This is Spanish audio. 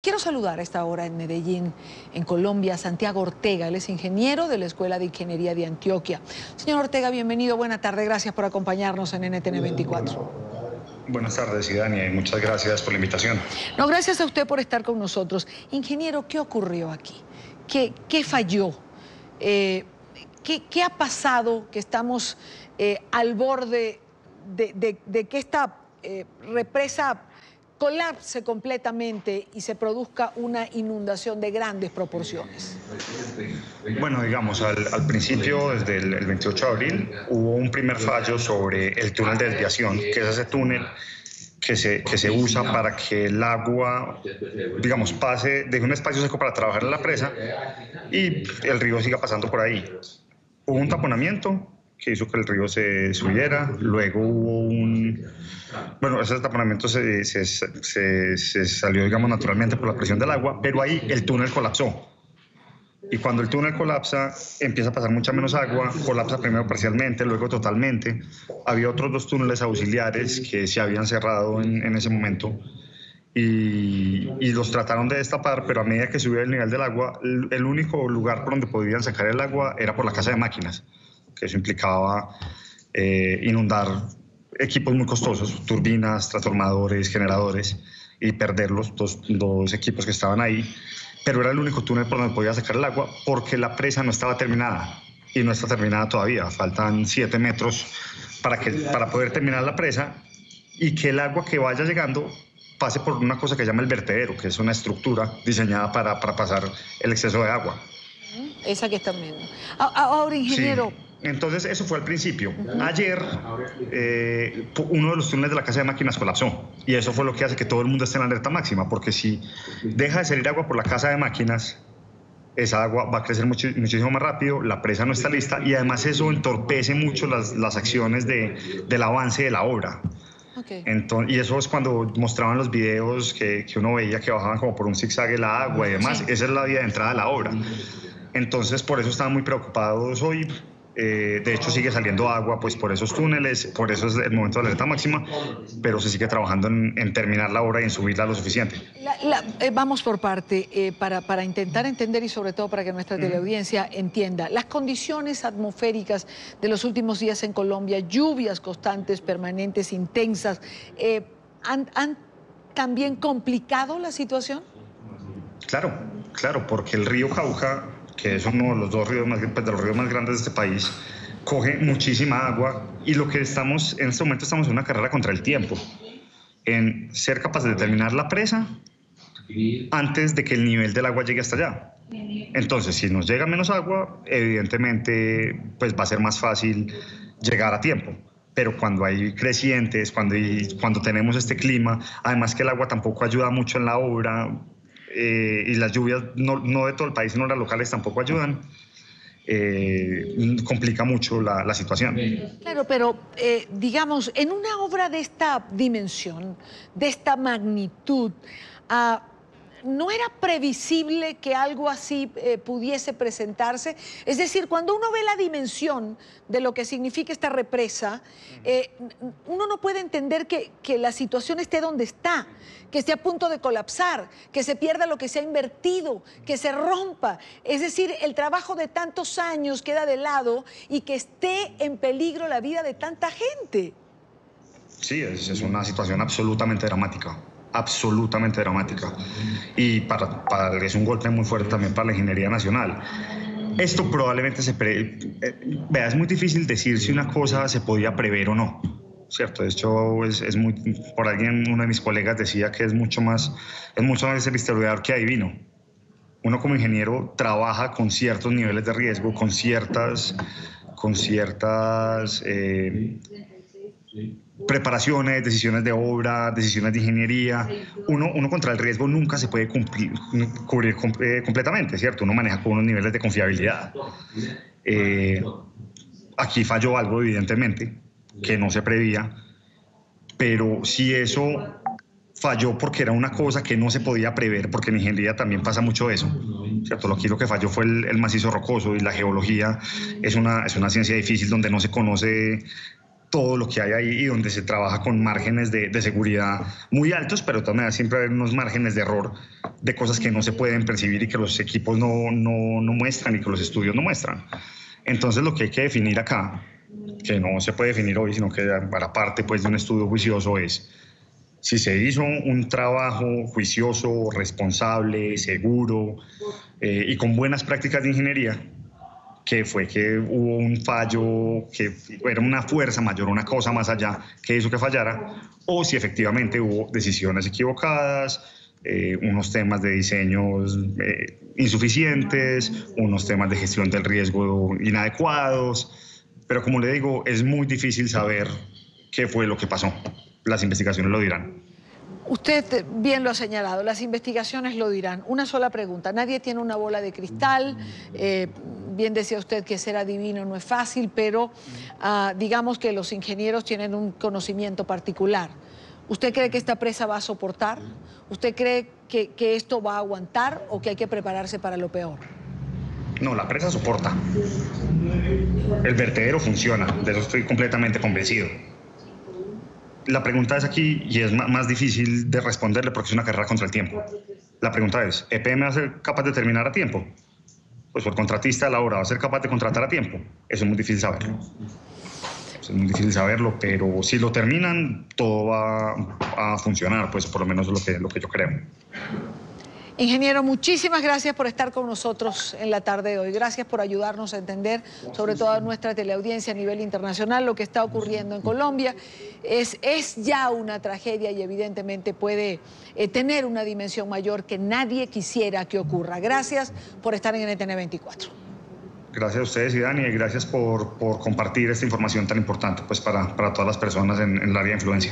Quiero saludar a esta hora en Medellín, en Colombia, a Santiago Ortega. Él es ingeniero de la Escuela de Ingeniería de Antioquia. Señor Ortega, bienvenido, buena tarde, gracias por acompañarnos en NTN 24. Buenas tardes, Idania, y muchas gracias por la invitación. No, gracias a usted por estar con nosotros. Ingeniero, ¿qué ocurrió aquí? ¿Qué falló? ¿Qué ha pasado que estamos al borde de que esta represa colapse completamente y se produzca una inundación de grandes proporciones? Bueno, digamos, al principio, desde el 28 de abril, hubo un primer fallo sobre el túnel de desviación, que es ese túnel que se usa para que el agua, digamos, pase de un espacio seco para trabajar en la presa y el río siga pasando por ahí. Hubo un taponamiento que hizo que el río se subiera, luego hubo bueno, ese taponamiento se salió, digamos, naturalmente por la presión del agua, pero ahí el túnel colapsó. Y cuando el túnel colapsa, empieza a pasar mucha menos agua, colapsa primero parcialmente, luego totalmente. Había otros dos túneles auxiliares que se habían cerrado en ese momento y los trataron de destapar, pero a medida que subía el nivel del agua, el único lugar por donde podían sacar el agua era por la casa de máquinas, que eso implicaba inundar equipos muy costosos, turbinas, transformadores, generadores, y perder los dos equipos que estaban ahí. Pero era el único túnel por donde podía sacar el agua porque la presa no estaba terminada y no está terminada todavía. Faltan 7 metros para poder terminar la presa y que el agua que vaya llegando pase por una cosa que se llama el vertedero, que es una estructura diseñada para pasar el exceso de agua. Esa que están viendo. Ahora, ingeniero... Sí. Entonces, eso fue al principio. Ayer, uno de los túneles de la casa de máquinas colapsó. Y eso fue lo que hace que todo el mundo esté en alerta máxima. Porque si deja de salir agua por la casa de máquinas, esa agua va a crecer muchísimo más rápido, la presa no está lista. Y además eso entorpece mucho las acciones del avance de la obra. Okay. Entonces, y eso es cuando mostraban los videos que uno veía que bajaban como por un zigzag el agua y demás. Sí. Esa es la vía de entrada de la obra. Entonces, por eso estaban muy preocupados hoy. De hecho, sigue saliendo agua pues, por esos túneles, por eso es el momento de alerta máxima, pero se sigue trabajando en terminar la obra y en subirla lo suficiente. Vamos por parte, para intentar entender y sobre todo para que nuestra teleaudiencia entienda. Las condiciones atmosféricas de los últimos días en Colombia, lluvias constantes, permanentes, intensas, ¿han también complicado la situación? Claro, porque el río Cauca, que es uno de los ríos más grandes de este país, coge muchísima agua y en este momento estamos en una carrera contra el tiempo, en ser capaces de terminar la presa antes de que el nivel del agua llegue hasta allá. Entonces, si nos llega menos agua, evidentemente pues va a ser más fácil llegar a tiempo. Pero cuando hay crecientes, cuando tenemos este clima, además que el agua tampoco ayuda mucho en la obra, y las lluvias no de todo el país, sino las locales tampoco ayudan, complica mucho la situación. Claro, pero digamos, en una obra de esta dimensión, de esta magnitud, ¿no era previsible que algo así pudiese presentarse? Es decir, cuando uno ve la dimensión de lo que significa esta represa, uno no puede entender que la situación esté donde está, que esté a punto de colapsar, que se pierda lo que se ha invertido, que se rompa. Es decir, el trabajo de tantos años queda de lado y que esté en peligro la vida de tanta gente. Sí, es una situación absolutamente dramática. Absolutamente dramática, y es un golpe muy fuerte también para la ingeniería nacional. Esto probablemente es muy difícil decir si una cosa se podía prever o no, ¿cierto? De hecho, por alguien, uno de mis colegas decía que es mucho más el historiador que adivino. Uno como ingeniero trabaja con ciertos niveles de riesgo, con ciertas preparaciones, decisiones de obra, decisiones de ingeniería. Uno contra el riesgo nunca se puede cubrir completamente, ¿cierto? Uno maneja con unos niveles de confiabilidad. Aquí falló algo, evidentemente, que no se preveía, pero si eso falló porque era una cosa que no se podía prever, porque en ingeniería también pasa mucho eso, ¿cierto? Aquí lo que falló fue el macizo rocoso, y la geología es una ciencia difícil donde no se conoce todo lo que hay ahí y donde se trabaja con márgenes de seguridad muy altos, pero de todas maneras siempre hay unos márgenes de error de cosas que no se pueden percibir y que los equipos no muestran y que los estudios no muestran. Entonces lo que hay que definir acá, que no se puede definir hoy, sino que para parte pues, de un estudio juicioso, es si se hizo un trabajo juicioso, responsable, seguro y con buenas prácticas de ingeniería, que fue que hubo un fallo, que era una fuerza mayor, una cosa más allá que hizo que fallara, o si efectivamente hubo decisiones equivocadas, unos temas de diseños insuficientes, unos temas de gestión del riesgo inadecuados, pero como le digo, es muy difícil saber qué fue lo que pasó. Las investigaciones lo dirán. Usted bien lo ha señalado, las investigaciones lo dirán. Una sola pregunta, nadie tiene una bola de cristal, bien decía usted que ser adivino no es fácil, pero digamos que los ingenieros tienen un conocimiento particular. ¿Usted cree que esta presa va a soportar? ¿Usted cree que esto va a aguantar o que hay que prepararse para lo peor? No, la presa soporta. El vertedero funciona, de eso estoy completamente convencido. La pregunta es aquí, y es más difícil de responderle porque es una carrera contra el tiempo. La pregunta es, ¿EPM va a ser capaz de terminar a tiempo? Pues el contratista de la obra va a ser capaz de contratar a tiempo. Eso es muy difícil saberlo. Es muy difícil saberlo, pero si lo terminan, todo va a funcionar, pues por lo menos es lo que yo creo. Ingeniero, muchísimas gracias por estar con nosotros en la tarde de hoy. Gracias por ayudarnos a entender, sobre todo a nuestra teleaudiencia a nivel internacional, lo que está ocurriendo en Colombia. Es ya una tragedia y evidentemente puede tener una dimensión mayor que nadie quisiera que ocurra. Gracias por estar en NTN 24. Gracias a ustedes, Dani, y gracias por compartir esta información tan importante pues, para todas las personas en el área de influencia.